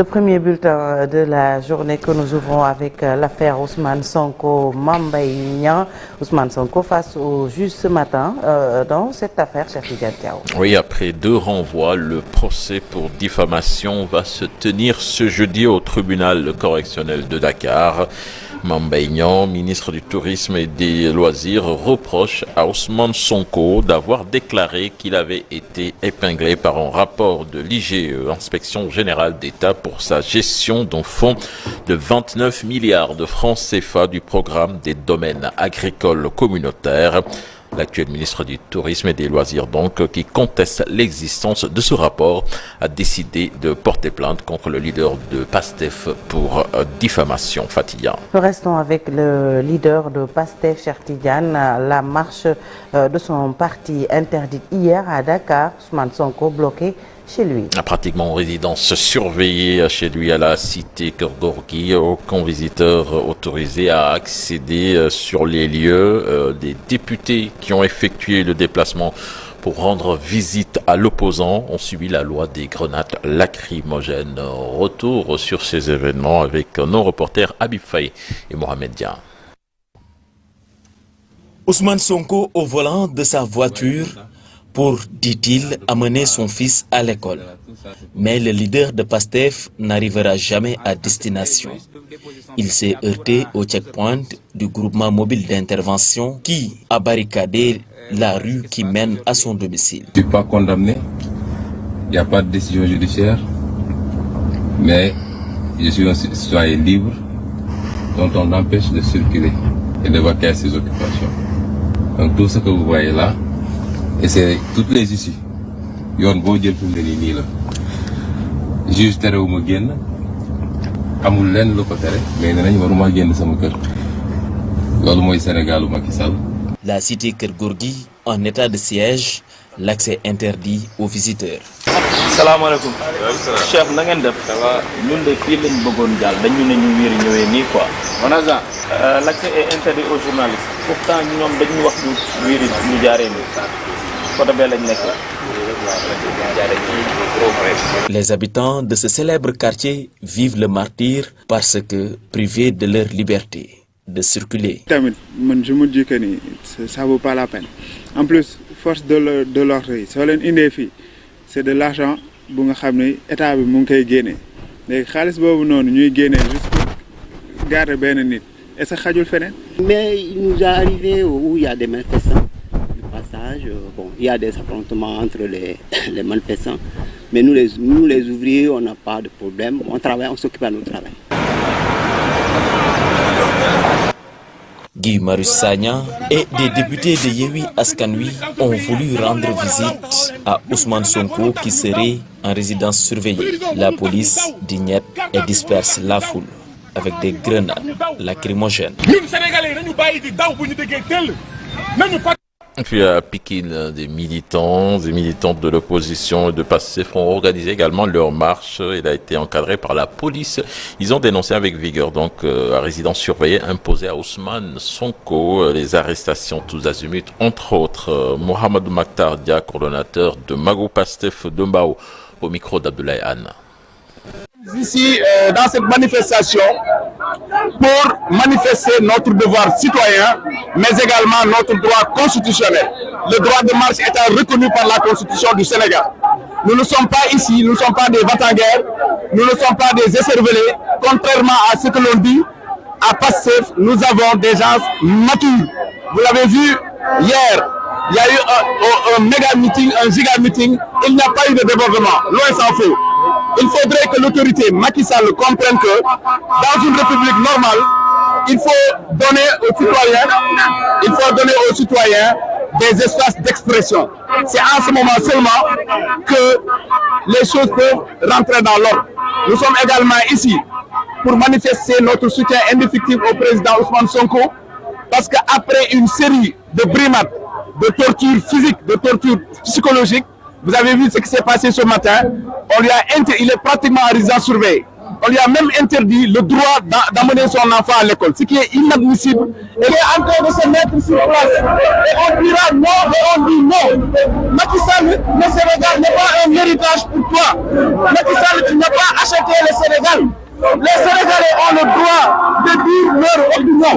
Le premier bulletin de la journée que nous ouvrons avec l'affaire Ousmane Sonko Mame Mbaye Niang. Ousmane Sonko face au juge ce matin dans cette affaire, Cheikh Tidiane Diaw. Oui, après 2 renvois, le procès pour diffamation va se tenir ce jeudi au tribunal correctionnel de Dakar. Mame Mbaye Niang, ministre du Tourisme et des Loisirs, reproche à Ousmane Sonko d'avoir déclaré qu'il avait été épinglé par un rapport de l'IGE, Inspection Générale d'État, pour sa gestion d'un fonds de 29 milliards de francs CFA du programme des domaines agricoles communautaires. L'actuel ministre du Tourisme et des Loisirs, donc, qui conteste l'existence de ce rapport, a décidé de porter plainte contre le leader de PASTEF pour diffamation. Fatiya. Restons avec le leader de PASTEF, Cheikh Tidiane. La marche de son parti interdite hier à Dakar. Ousmane Sonko bloqué chez lui. Pratiquement en résidence surveillée chez lui à la cité Keur Gorgui, aucun visiteur autorisé à accéder sur les lieux. Des députés qui ont effectué le déplacement pour rendre visite à l'opposant ont subi la loi des grenades lacrymogènes. Retour sur ces événements avec nos reporters Habib Faye et Mohamed Dia. Ousmane Sonko au volant de sa voiture pour, dit-il, amener son fils à l'école. Mais le leader de PASTEF n'arrivera jamais à destination. Il s'est heurté au checkpoint du groupement mobile d'intervention qui a barricadé la rue qui mène à son domicile. Je ne suis pas condamné, il n'y a pas de décision judiciaire, mais je suis un citoyen libre dont on empêche de circuler et de vaquer à ses occupations. Donc tout ce que vous voyez là, et c'est toutes les issues. Yoon boo jël fi mu ne nii la juge terewu ma génn amul lenn lu ko tere mais nee nañ waruma génn sama kër loolu mooy Sénégalu Macky Sall. La cité Keur Gorgui en état de siège, l'accès interdit aux visiteurs. salaamaaleykum. Cheikh na ngeen def. ça va ñun de fii lañ bëggoon jàll dañu ne ñu wiiri ñëwee nii quoi. on a ça. L'accès est interdit aux journalistes. pourtant ñoom dañu wax ñu wiiri ñu jaaree nii. Les habitants de ce célèbre quartier vivent le martyre parce que privés de leur liberté de circuler. Je me dis que ça ne vaut pas la peine. En plus, force de l'ordre, c'est de l'argent que l'État a gagné. Les xaalis boobu noonu ñuy génne juste pour garder benn nit et ça xajul feneen. Mais il nous est arrivé où il y a des manifestants. Bon, il y a des affrontements entre les manifestants, mais nous les ouvriers, on n'a pas de problème, on travaille, on s'occupe à notre travail. Guy Marius Sagna et des députés de Yewwi Askan Wi ont voulu rendre visite à Ousmane Sonko qui serait en résidence surveillée. La police dignette et disperse la foule avec des grenades lacrymogènes. Et puis à Pikine, des militantes de l'opposition et de PASTEF ont organisé également leur marche. Elle a été encadrée par la police. Ils ont dénoncé avec vigueur donc à résidence surveillée imposée à Ousmane Sonko les arrestations tous azimuts, entre autres. Mohamed Maktar Dia, coordonnateur de Mago PASTEF de Mbao, au micro d'Abdoulaye Anne. Ici, dans cette manifestation, pour manifester notre devoir citoyen, mais également notre droit constitutionnel. Le droit de marche étant reconnu par la Constitution du Sénégal. Nous ne sommes pas ici, nous ne sommes pas des va-t-en-guerre, nous ne sommes pas des écervelés. Contrairement à ce que l'on dit, à PASTEF, nous avons des gens matures. Vous l'avez vu hier, il y a eu un méga meeting, un giga meeting, il n'y a pas eu de débordement, loin s'en faut. Il faudrait que l'autorité Macky Sall comprenne que dans une république normale, il faut donner aux citoyens des espaces d'expression. C'est en ce moment seulement que les choses peuvent rentrer dans l'ordre. Nous sommes également ici pour manifester notre soutien indéfectible au président Ousmane Sonko, parce qu'après une série de brimades, de tortures physiques, de tortures psychologiques, vous avez vu ce qui s'est passé ce matin. Il est pratiquement en résidence surveillée. on lui a même interdit le droit d'amener son enfant à l'école, ce qui est inadmissible. Il est en train de se mettre sur place. Et on dira non et on dit non. Macky Sall, le Sénégal n'est pas un héritage pour toi. Macky Sall, tu n'as pas acheté le Sénégal. Les Sénégalais ont le droit de dire leur opinion.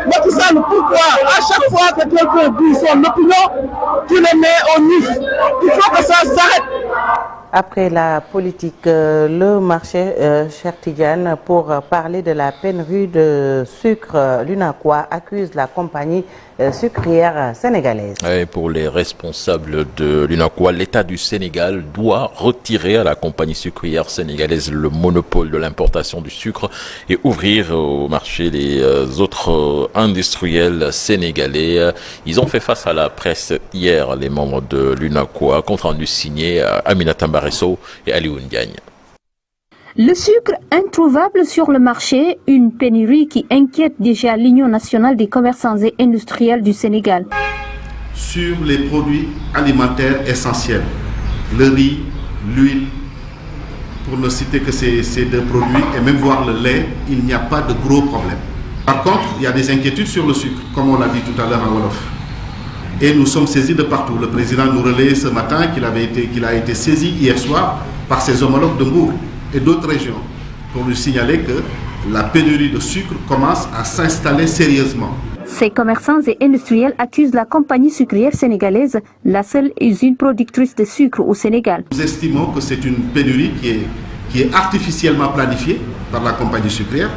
Macky Sall, pourquoi à chaque fois que quelqu'un dit son opinion, tu le mets au NIF? Il faut que ça s'arrête. Après la politique, le marché, cher Tidiane, pour parler de la pénurie de sucre, l'UNACOIS accuse la compagnie sucrière sénégalaise. Et pour les responsables de l'UNACOIS, l'État du Sénégal doit retirer à la compagnie sucrière sénégalaise le monopole de l'importation du sucre et ouvrir au marché les autres industriels sénégalais. Ils ont fait face à la presse hier, les membres de l'UNACOIS, compte rendu signé Aminata Mbaresso et Alioune Diagne. Le sucre introuvable sur le marché, une pénurie qui inquiète déjà l'Union nationale des commerçants et industriels du Sénégal. Sur les produits alimentaires essentiels, le riz, l'huile, pour ne citer que ces deux produits, et même voir le lait, il n'y a pas de gros problèmes. Par contre, il y a des inquiétudes sur le sucre, comme on l'a dit tout à l'heure en Wolof. Et nous sommes saisis de partout. Le président nous relaie ce matin qu'il a été saisi hier soir par ses homologues de Mbour et d'autres régions pour lui signaler que la pénurie de sucre commence à s'installer sérieusement. Ces commerçants et industriels accusent la compagnie sucrière sénégalaise, la seule usine productrice de sucre au Sénégal. Nous estimons que c'est une pénurie qui est artificiellement planifiée par la compagnie sucrière.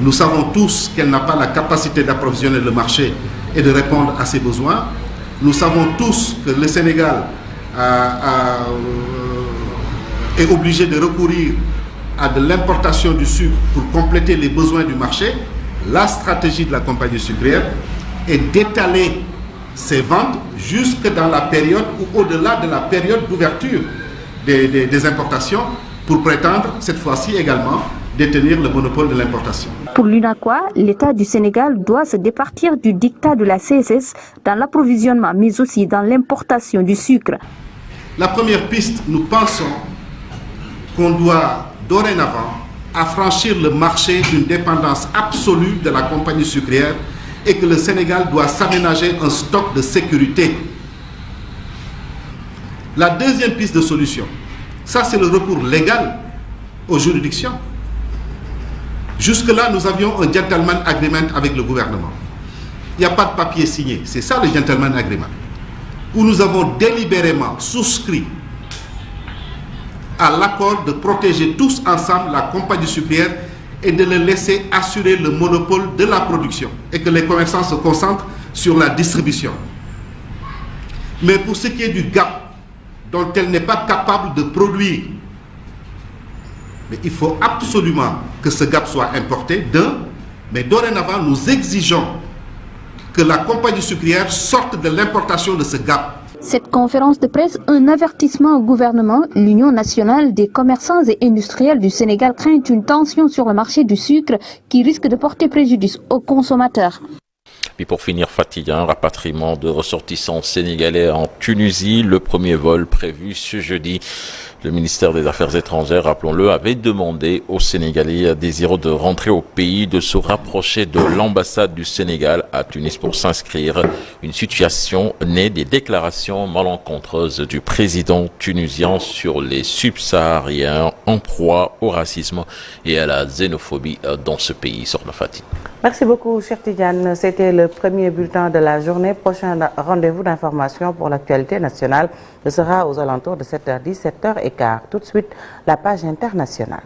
Nous savons tous qu'elle n'a pas la capacité d'approvisionner le marché et de répondre à ses besoins. Nous savons tous que le Sénégal est obligé de recourir à de l'importation du sucre pour compléter les besoins du marché. La stratégie de la compagnie sucrière est d'étaler ses ventes jusque dans la période ou au-delà de la période d'ouverture des importations pour prétendre cette fois-ci également détenir le monopole de l'importation. Pour l'UNACOIS, l'État du Sénégal doit se départir du diktat de la CSS dans l'approvisionnement mais aussi dans l'importation du sucre. La première piste, nous pensons qu'on doit dorénavant affranchir le marché d'une dépendance absolue de la compagnie sucrière et que le Sénégal doit s'aménager un stock de sécurité. La deuxième piste de solution, ça c'est le recours légal aux juridictions. Jusque-là, nous avions un gentleman agreement avec le gouvernement. Il n'y a pas de papier signé, c'est ça le gentleman agreement, où nous avons délibérément souscrit à l'accord de protéger tous ensemble la compagnie sucrière et de le laisser assurer le monopole de la production et que les commerçants se concentrent sur la distribution. Mais pour ce qui est du gap dont elle n'est pas capable de produire, mais il faut absolument que ce gap soit importé mais dorénavant nous exigeons que la compagnie sucrière sorte de l'importation de ce gap. Cette conférence de presse, un avertissement au gouvernement. L'Union nationale des commerçants et industriels du Sénégal craint une tension sur le marché du sucre qui risque de porter préjudice aux consommateurs. Puis pour finir, Fatiga, un rapatriement de ressortissants sénégalais en Tunisie, le premier vol prévu ce jeudi. Le ministère des Affaires étrangères, rappelons-le, avait demandé aux Sénégalais désireux de rentrer au pays de se rapprocher de l'ambassade du Sénégal à Tunis pour s'inscrire. Une situation née des déclarations malencontreuses du président tunisien sur les subsahariens en proie au racisme et à la xénophobie dans ce pays. Sorna Fatih. Merci beaucoup, cher Tidiane. C'était le premier bulletin de la journée. Prochain rendez-vous d'information pour l'actualité nationale. Ce sera aux alentours de 7h10, 7h15. Tout de suite, la page internationale.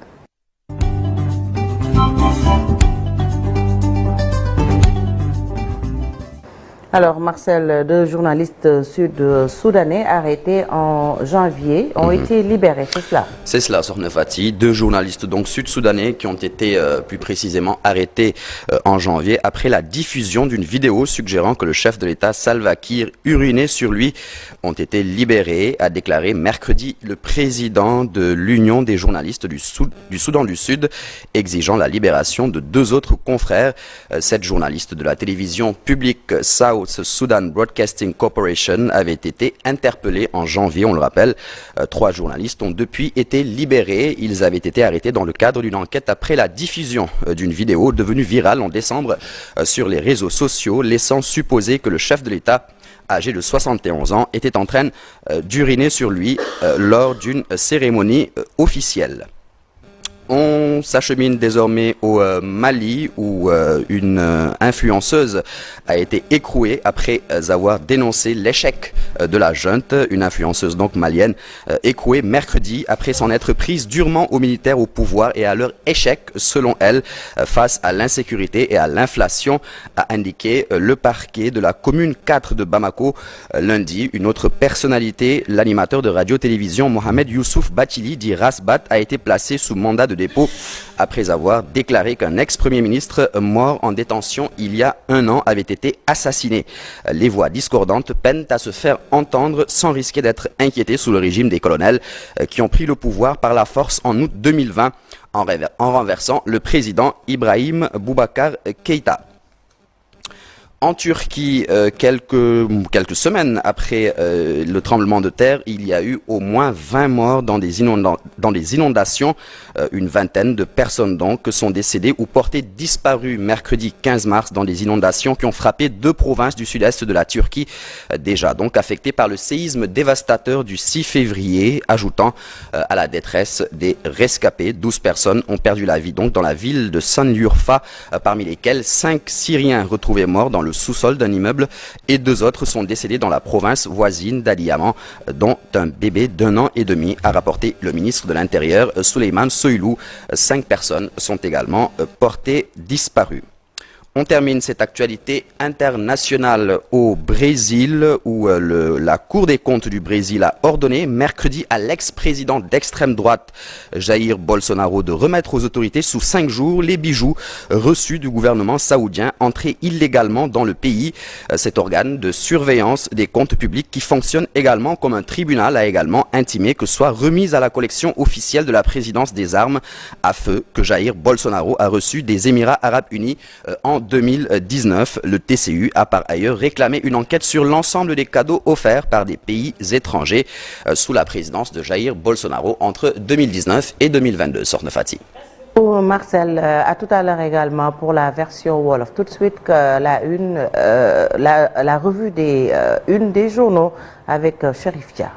Alors, Marcel, deux journalistes sud-soudanais arrêtés en janvier ont été libérés, c'est cela? C'est cela, Sorna Fatih. Deux journalistes donc sud-soudanais qui ont été plus précisément arrêtés en janvier après la diffusion d'une vidéo suggérant que le chef de l'État Salva Kiir urinait sur lui ont été libérés, a déclaré mercredi le président de l'Union des journalistes du Soudan du Sud, exigeant la libération de deux autres confrères. 7 journalistes de la télévision publique South South Sudan Broadcasting Corporation avait été interpellé en janvier, on le rappelle. 3 journalistes ont depuis été libérés. Ils avaient été arrêtés dans le cadre d'une enquête après la diffusion d'une vidéo devenue virale en décembre sur les réseaux sociaux, laissant supposer que le chef de l'État, âgé de 71 ans, était en train d'uriner sur lui lors d'une cérémonie officielle. On s'achemine désormais au Mali où une influenceuse a été écrouée après avoir dénoncé l'échec de la junte. Une influenceuse donc malienne écrouée mercredi après s'en être prise durement aux militaires au pouvoir et à leur échec selon elle face à l'insécurité et à l'inflation, a indiqué le parquet de la commune 4 de Bamako lundi. Une autre personnalité, l'animateur de radio-télévision Mohamed Youssouf Bathily dit Rasbat, a été placé sous mandat de dépôt après avoir déclaré qu'un ex-premier ministre mort en détention il y a 1 an avait été assassiné. Les voix discordantes peinent à se faire entendre sans risquer d'être inquiétées sous le régime des colonels qui ont pris le pouvoir par la force en août 2020 en renversant le président Ibrahim Boubacar Keïta. En Turquie, quelques semaines après le tremblement de terre, il y a eu au moins 20 morts dans des inondations. Une vingtaine de personnes donc sont décédées ou portées disparues mercredi 15 mars dans des inondations qui ont frappé 2 provinces du sud-est de la Turquie, déjà donc affectées par le séisme dévastateur du 6 février, ajoutant à la détresse des rescapés. 12 personnes ont perdu la vie donc dans la ville de Sanliurfa, parmi lesquelles 5 Syriens retrouvés morts dans le sous-sol d'un immeuble et 2 autres sont décédés dans la province voisine d'Adiyaman, dont un bébé d'1 an et demi, a rapporté le ministre de l'Intérieur Souleymane Soylu. 5 personnes sont également portées disparues. On termine cette actualité internationale au Brésil où la Cour des comptes du Brésil a ordonné mercredi à l'ex-président d'extrême droite Jair Bolsonaro de remettre aux autorités sous 5 jours les bijoux reçus du gouvernement saoudien entrés illégalement dans le pays. Cet organe de surveillance des comptes publics qui fonctionne également comme un tribunal a également intimé que soit remise à la collection officielle de la présidence des armes à feu que Jair Bolsonaro a reçu des Émirats arabes unis en 2019. Le TCU a par ailleurs réclamé une enquête sur l'ensemble des cadeaux offerts par des pays étrangers sous la présidence de Jair Bolsonaro entre 2019 et 2022. Sorne Fati. Marcel, à tout à l'heure également pour la version Wolof. Tout de suite que la revue des unes des journaux avec Chérif Dia.